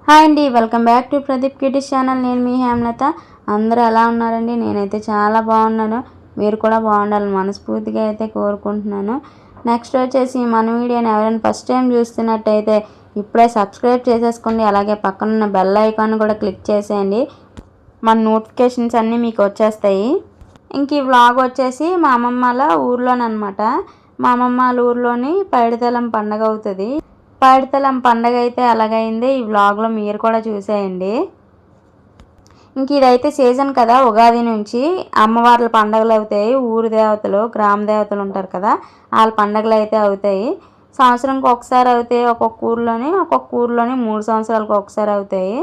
Hi అండి, welcome back to Pradeep kids channel. నేను మీ హేమలత. అందరూ ఎలా ఉన్నారండి? నేనైతే చాలా బాగున్నాను. మీరు కూడా బాగుండాలని మనస్ఫూర్తిగా అయితే కోరుకుంటున్నాను. నెక్స్ట్ వచ్చేసి మన వీడియోని ఎవరైనా ఫస్ట్ టైం చూస్తున్నట్టయితే ఇప్పుడే సబ్స్క్రైబ్ చేసేసుకోండి. అలాగే పక్కనున్న బెల్ ఐకాన్ కూడా క్లిక్ చేసేయండి. మన నోటిఫికేషన్స్ అన్నీ మీకు వచ్చేస్తాయి. ఇంక ఈ వ్లాగ్ వచ్చేసి మా అమ్మమ్మల ఊర్లోనమాట. మా అమ్మమ్మల ఊర్లోని పైడితల్లం పండగ అవుతుంది. పైడితల్లం పండగ అయితే అలాగైంది. ఈ వ్లాగ్లో మీరు కూడా చూసేయండి. ఇంక ఇదైతే సీజన్ కదా, ఉగాది నుంచి అమ్మవార్ల పండగలు అవుతాయి. ఊరు దేవతలు, గ్రామ దేవతలు ఉంటారు కదా, వాళ్ళ పండగలు అయితే అవుతాయి. సంవత్సరంకి ఒకసారి అవుతాయి. ఒక్కొక్క ఊర్లోని 3 సంవత్సరాలకు ఒకసారి అవుతాయి.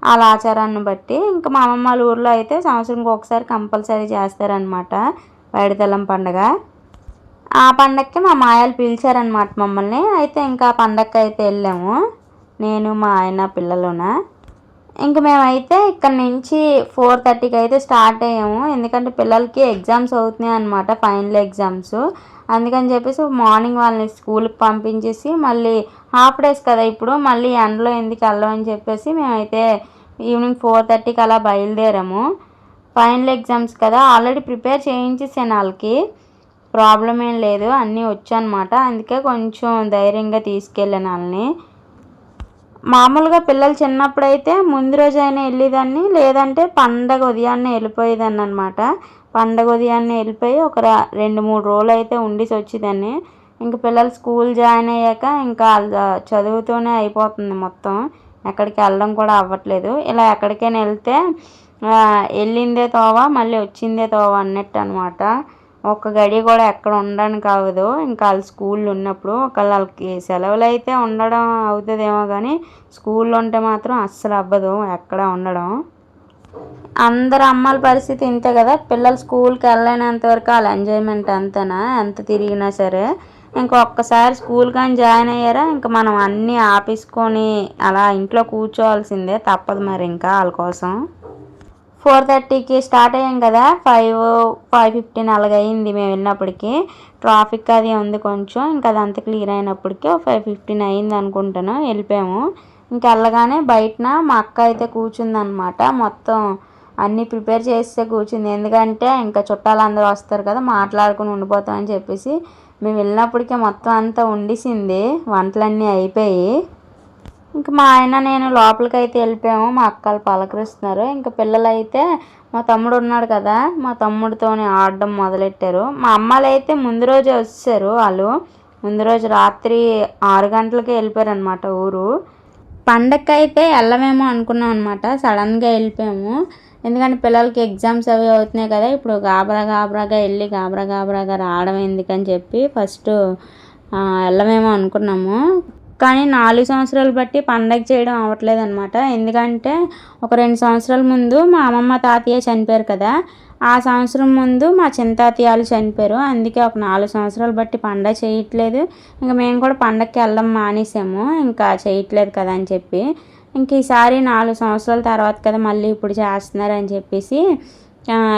వాళ్ళ ఆచారాన్ని బట్టి. ఇంకా మా అమ్మమ్మల ఊర్లో అయితే సంవత్సరంకి ఒకసారి కంపల్సరీ చేస్తారనమాట పైడితల్లం పండగ. ఆ పండగకి మా మాయలు పిలిచారనమాట మమ్మల్ని. అయితే ఇంకా ఆ పండగకి అయితే వెళ్ళాము, నేను మా ఆయన పిల్లలున. ఇంక మేమైతే ఇక్కడ నుంచి 4:30కి అయితే స్టార్ట్ అయ్యాము. ఎందుకంటే పిల్లలకి ఎగ్జామ్స్ అవుతున్నాయి అనమాట, ఫైనల్ ఎగ్జామ్స్. అందుకని చెప్పేసి మార్నింగ్ వాళ్ళని స్కూల్కి పంపించేసి మళ్ళీ హాఫ్ డేస్ కదా ఇప్పుడు, మళ్ళీ ఎండలో ఎందుకు వెళ్ళమని చెప్పేసి మేమైతే ఈవినింగ్ 4:30కి అలా బయలుదేరాము. ఫైనల్ ఎగ్జామ్స్ కదా, ఆల్రెడీ ప్రిపేర్ చేయించేసాను వాళ్ళకి, ప్రాబ్లం ఏం లేదు, అన్నీ వచ్చనమాట. అందుకే కొంచెం ధైర్యంగా తీసుకెళ్ళాను వాళ్ళని. మామూలుగా పిల్లలు చిన్నప్పుడైతే ముందు రోజు అయినా వెళ్ళేదాన్ని, లేదంటే పండగ ఉదయాన్నే వెళ్ళిపోయేదాన్ని అనమాట. పండగ ఉదయాన్నే వెళ్ళిపోయి ఒక 2-3 రోజులు అయితే ఉండేసి వచ్చేదాన్ని. ఇంక పిల్లలు స్కూల్ జాయిన్ అయ్యాక ఇంకా చదువుతూనే అయిపోతుంది మొత్తం, ఎక్కడికి వెళ్ళడం కూడా అవ్వట్లేదు. ఇలా ఎక్కడికైనా వెళ్తే వెళ్ళిందే తోవ మళ్ళీ వచ్చిందే తోవ అన్నట్టు అనమాట. ఒక్క గడి కూడా ఎక్కడ ఉండడానికి అవ్వదు. ఇంకా వాళ్ళు స్కూల్లో ఉన్నప్పుడు ఒకవేళ వాళ్ళకి సెలవులు అయితే ఉండడం అవుతుందేమో, కానీ స్కూల్లో ఉంటే మాత్రం అస్సలు అవ్వదు ఎక్కడ ఉండడం. అందరు అమ్మాల పరిస్థితి ఇంతే కదా, పిల్లలు స్కూల్కి వెళ్ళలేనంత వరకు వాళ్ళ ఎంజాయ్మెంట్ అంతేనా, ఎంత తిరిగినా సరే. ఇంకొకసారి స్కూల్ కానీ జాయిన్ అయ్యారా ఇంకా మనం అన్నీ ఆపేసుకొని అలా ఇంట్లో కూర్చోవాల్సిందే, తప్పదు మరి ఇంకా వాళ్ళ కోసం. 4:30కి స్టార్ట్ అయ్యాం కదా, 5:15 అలాగ అయింది మేము వెళ్ళినప్పటికీ. ట్రాఫిక్ అది ఉంది కొంచెం, ఇంకా అదంతా క్లియర్ అయినప్పటికీ 5:15 అయింది అనుకుంటాను. వెళ్ళిపోయాము. ఇంకా వెళ్ళగానే బయటన మా అక్క అయితే కూర్చుందనమాట. మొత్తం అన్నీ ప్రిపేర్ చేస్తే కూర్చుంది. ఎందుకంటే ఇంకా చుట్టాలు అందరూ వస్తారు కదా, మాట్లాడుకుని ఉండిపోతామని చెప్పేసి మేము వెళ్ళినప్పటికే మొత్తం అంతా వండేసింది, వంటలన్నీ అయిపోయి. ఇంకా మా ఆయన నేను లోపలికి అయితే వెళ్ళిపోయాము. మా అక్కలు పలకరిస్తున్నారు. ఇంకా పిల్లలు అయితే మా తమ్ముడు ఉన్నాడు కదా, మా తమ్ముడితోనే ఆడడం మొదలెట్టారు. మా అమ్మాయిలు అయితే ముందు రోజే వచ్చేసారు. వాళ్ళు ముందు రోజు రాత్రి 6 గంటలకే వెళ్ళిపోయారు అనమాట ఊరు. పండగకి అయితే వెళ్ళమేమో అనుకున్నాం అనమాట, సడన్గా వెళ్ళిపోయాము. ఎందుకంటే పిల్లలకి ఎగ్జామ్స్ అవి అవుతున్నాయి కదా, ఇప్పుడు గాబరాగా వెళ్ళి గాబరాగా రావడం ఎందుకని చెప్పి ఫస్ట్ వెళ్ళమేమో అనుకున్నాము. కానీ 4 సంవత్సరాలు బట్టి పండగ చేయడం అవ్వట్లేదు అనమాట. ఎందుకంటే ఒక 2 సంవత్సరాల ముందు మా అమ్మమ్మ తాతయ్య చనిపోయారు కదా, ఆ సంవత్సరం ముందు మా చిన్న తాతయ్యలు చనిపోయారు. అందుకే ఒక 4 సంవత్సరాలు బట్టి పండగ చేయట్లేదు. ఇంకా మేము కూడా పండగకి వెళ్ళడం మానేసాము, ఇంకా చేయట్లేదు కదా అని చెప్పి. ఇంక ఈసారి 4 సంవత్సరాల తర్వాత కదా మళ్ళీ ఇప్పుడు చేస్తున్నారని చెప్పేసి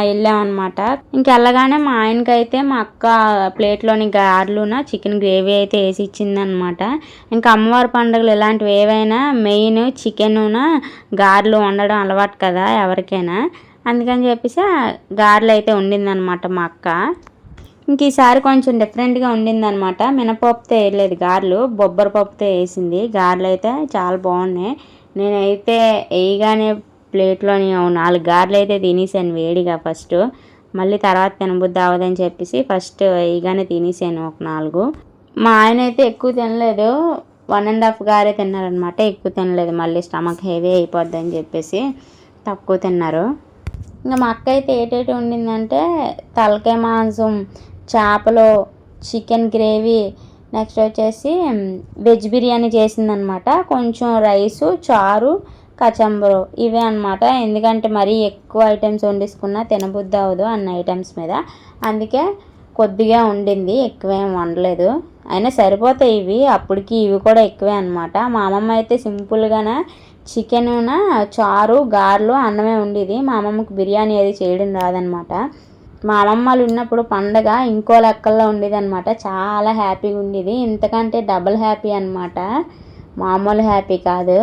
వెళ్ళామన్నమాట. ఇంక వెళ్ళగానే మా ఆయనకైతే మా అక్క ప్లేట్లోని గారెలున చికెన్ గ్రేవీ అయితే వేసి ఇచ్చిందనమాట. ఇంకా అమ్మవారి పండుగలు ఇలాంటివి ఏవైనా మెయిన్ చికెనున గారెలు వండడం అలవాటు కదా ఎవరికైనా, అందుకని చెప్పేసి గారెలు అయితే వండిందనమాట మా అక్క. ఇంక ఈసారి కొంచెం డిఫరెంట్గా వండిందనమాట. మినపప్పుతో వేయలేదు గారెలు, బొబ్బరి పప్పుతో వేసింది. గారెలు అయితే చాలా బాగున్నాయి. నేనైతే వేయగానే ప్లేట్లోని 4 గారెలు అయితే తినేసాను వేడిగా ఫస్ట్. మళ్ళీ తర్వాత తినబుద్ధి అవ్వదని చెప్పేసి ఫస్ట్ వేయగానే తినేసాను ఒక 4. మా ఆయన అయితే ఎక్కువ తినలేదు, 1.5 గారే తిన్నారనమాట. ఎక్కువ తినలేదు, మళ్ళీ స్టమక్ హెవీ అయిపోద్ది అని చెప్పేసి తక్కువ తిన్నారు. ఇంకా మా అక్క అయితే ఏటేటి వండిందంటే తలకాయ మాంసం, చేపలు, చికెన్ గ్రేవీ, నెక్స్ట్ వచ్చేసి వెజ్ బిర్యానీ చేసిందనమాట. కొంచెం రైసు, చారు, కచంబరు ఇవే అనమాట. ఎందుకంటే మరీ ఎక్కువ ఐటమ్స్ వండేసుకున్నా తినబుద్ధి అవ్వదు అన్న ఐటమ్స్ మీద, అందుకే కొద్దిగా వండింది, ఎక్కువేం వండలేదు. అయినా సరిపోతాయి ఇవి, అప్పటికి ఇవి కూడా ఎక్కువే అనమాట. మా అమ్మమ్మ అయితే సింపుల్గానే చికెనున చారు, గారెలు, అన్నమే ఉండేది. మా అమ్మమ్మకి బిర్యానీ అది చేయడం రాదనమాట. మా అమ్మమ్మలు ఉన్నప్పుడు పండగ ఇంకో లెక్కల్లో ఉండేది అనమాట. చాలా హ్యాపీగా ఉండేది, ఇంతకంటే డబుల్ హ్యాపీ అనమాట, మామూలు హ్యాపీ కాదు.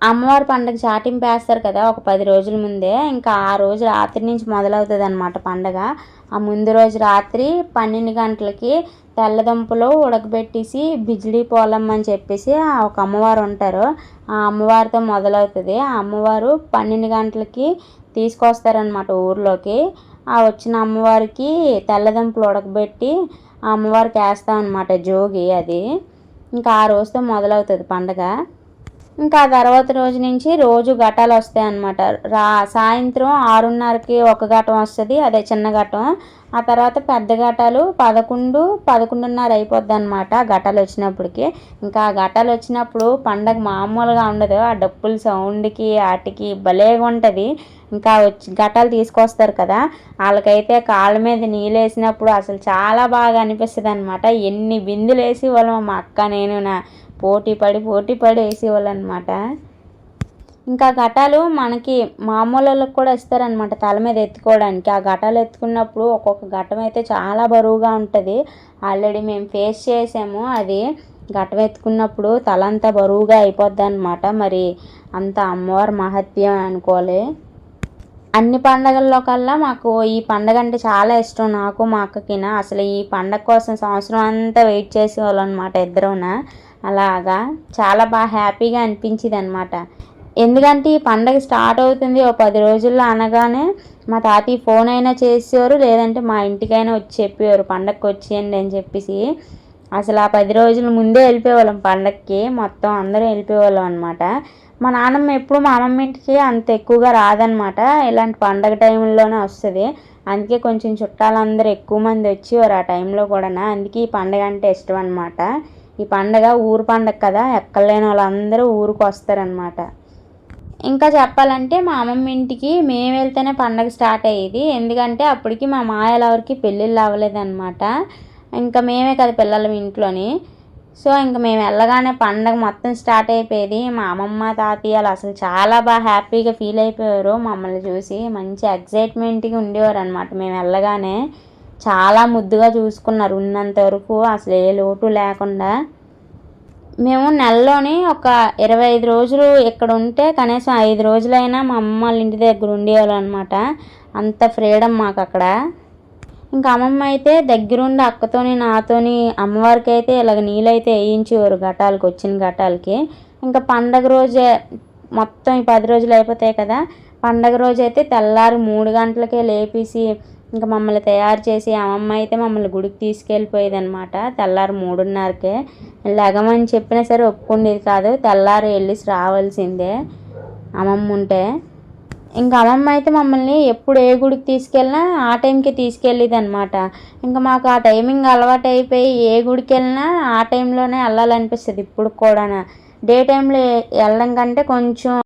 అమ్మవారి పండగ చాటింపు వేస్తారు కదా ఒక 10 రోజుల ముందే. ఇంకా ఆ రోజు రాత్రి నుంచి మొదలవుతుందన్నమాట పండగ. ఆ ముందు రోజు రాత్రి 12 గంటలకి తెల్లదుంపలు ఉడకబెట్టేసి బిజిలీ పోలమ్మ అని చెప్పేసి ఒక అమ్మవారు ఉంటారు. ఆ అమ్మవారితో మొదలవుతుంది. ఆ అమ్మవారు 12 గంటలకి తీసుకొస్తారనమాట ఊర్లోకి. ఆ వచ్చిన అమ్మవారికి తెల్లదుంపలు ఉడకబెట్టి ఆ అమ్మవారికి వేస్తామన్నమాట జోగి అది. ఇంకా ఆ రోజుతో మొదలవుతుంది పండగ. ఇంకా ఆ తర్వాత రోజు నుంచి రోజు ఘటాలు వస్తాయి అన్నమాట. సాయంత్రం 6:30కి ఒక ఘటం వస్తుంది, అదే చిన్న ఘటం. ఆ తర్వాత పెద్ద ఘటాలు 11, 11:30 అయిపోద్ది అనమాట ఘటాలు వచ్చినప్పటికి. ఇంకా ఆ ఘటాలు వచ్చినప్పుడు పండగ మామూలుగా ఉండదు. ఆ డప్పుల సౌండ్కి వాటికి భలేగా ఉంటుంది. ఇంకా ఘటాలు తీసుకొస్తారు కదా, వాళ్ళకైతే కాళ్ళ మీద నీళ్ళు వేసినప్పుడు అసలు చాలా బాగా అనిపిస్తుంది అనమాట. ఎన్ని బిందులు వేసి వాళ్ళం మా అక్క నేను పోటీ పడి వేసేవాళ్ళు అనమాట. ఇంకా ఘటాలు మనకి మామూలు వాళ్ళకి కూడా ఇస్తారనమాట తల మీద ఎత్తుకోవడానికి. ఆ ఘటాలు ఎత్తుకున్నప్పుడు ఒక్కొక్క ఘటం అయితే చాలా బరువుగా ఉంటుంది. ఆల్రెడీ మేము ఫేస్ చేసాము అది. ఘటం ఎత్తుకున్నప్పుడు తల అంతా బరువుగా అయిపోద్ది అనమాట. మరి అంత అమ్మవారి మహత్యం అనుకోవాలి. అన్ని పండగల్లో కల్లా మాకు ఈ పండగ అంటే చాలా ఇష్టం, నాకు మా అక్కకిన. అసలు ఈ పండగ కోసం సంవత్సరం అంతా వెయిట్ చేసేవాళ్ళం అనమాట ఇద్దరున. అలాగా చాలా బాగా హ్యాపీగా అనిపించేది అనమాట. ఎందుకంటే ఈ పండగ స్టార్ట్ అవుతుంది ఓ 10 రోజుల్లో అనగానే మా తాతయ్య ఫోన్ అయినా చేసేవారు, లేదంటే మా ఇంటికైనా వచ్చి చెప్పేవారు పండగకి వచ్చేయండి అని చెప్పేసి. అసలు ఆ 10 రోజుల ముందే వెళ్ళిపోయేవాళ్ళం పండగకి, మొత్తం అందరం వెళ్ళిపోయేవాళ్ళం అనమాట. మా నాన్నమ్మ ఎప్పుడు మా అమ్మమ్మ ఇంటికి అంత ఎక్కువగా రాదనమాట, ఇలాంటి పండగ టైంలోనే వస్తుంది. అందుకే కొంచెం చుట్టాలందరూ ఎక్కువ మంది వచ్చేవారు ఆ టైంలో కూడా. అందుకే ఈ పండగ అంటే ఇష్టం అనమాట. ఈ పండగ ఊరు పండగ కదా, ఎక్కడలేని వాళ్ళందరూ ఊరికి వస్తారనమాట. ఇంకా చెప్పాలంటే మా అమ్మమ్మ ఇంటికి మేము వెళ్తేనే పండగ స్టార్ట్ అయ్యేది. ఎందుకంటే అప్పటికి మా మాయలు ఎవరికి పెళ్ళిళ్ళు అవ్వలేదన్నమాట. ఇంకా మేమే కదా పిల్లలు ఇంట్లోని. సో ఇంకా మేము వెళ్ళగానే పండగ మొత్తం స్టార్ట్ అయిపోయేది. మా అమ్మమ్మ తాతయ్యలు అసలు చాలా బాగా హ్యాపీగా ఫీల్ అయిపోయారు మమ్మల్ని చూసి. మంచి ఎగ్జైట్మెంట్గా ఉండేవారు అనమాట. మేము వెళ్ళగానే చాలా ముద్దుగా చూసుకున్నారు ఉన్నంత వరకు, అసలు ఏ లోటు లేకుండా. మేము నెలలోని ఒక 25 రోజులు ఇక్కడ ఉంటే కనీసం 5 రోజులైనా మా అమ్మ వాళ్ళ ఇంటి దగ్గర ఉండేవాళ్ళం అనమాట. అంత ఫ్రీడమ్ మాకు అక్కడ. ఇంకా అమ్మమ్మ అయితే దగ్గరుండి అక్కతోని నాతోని అమ్మవారికి అయితే ఇలాగ నీళ్ళైతే వేయించేవారు ఘటాలకు, వచ్చిన ఘటాలకి. ఇంకా పండగ రోజే మొత్తం ఈ 10 రోజులు అయిపోతాయి కదా, పండగ రోజు అయితే తెల్లారి 3 గంటలకే లేపేసి ఇంకా మమ్మల్ని తయారు చేసి అమ్మమ్మ అయితే మమ్మల్ని గుడికి తీసుకెళ్ళిపోయేది అనమాట. తెల్లారి 3:30కే లెగమని చెప్పినా సరే ఒప్పుకుండేది కాదు, తెల్లారి వెళ్ళేసి రావాల్సిందే అమ్మమ్మ ఉంటే. ఇంకా అమ్మమ్మ అయితే మమ్మల్ని ఎప్పుడు ఏ గుడికి తీసుకెళ్ళినా ఆ టైంకి తీసుకెళ్ళేది అనమాట. ఇంకా మాకు ఆ టైమింగ్ అలవాటు అయిపోయి ఏ గుడికి వెళ్ళినా ఆ టైంలోనే వెళ్ళాలనిపిస్తుంది ఇప్పుడు కూడా. డే టైంలో వెళ్ళడం కంటే కొంచెం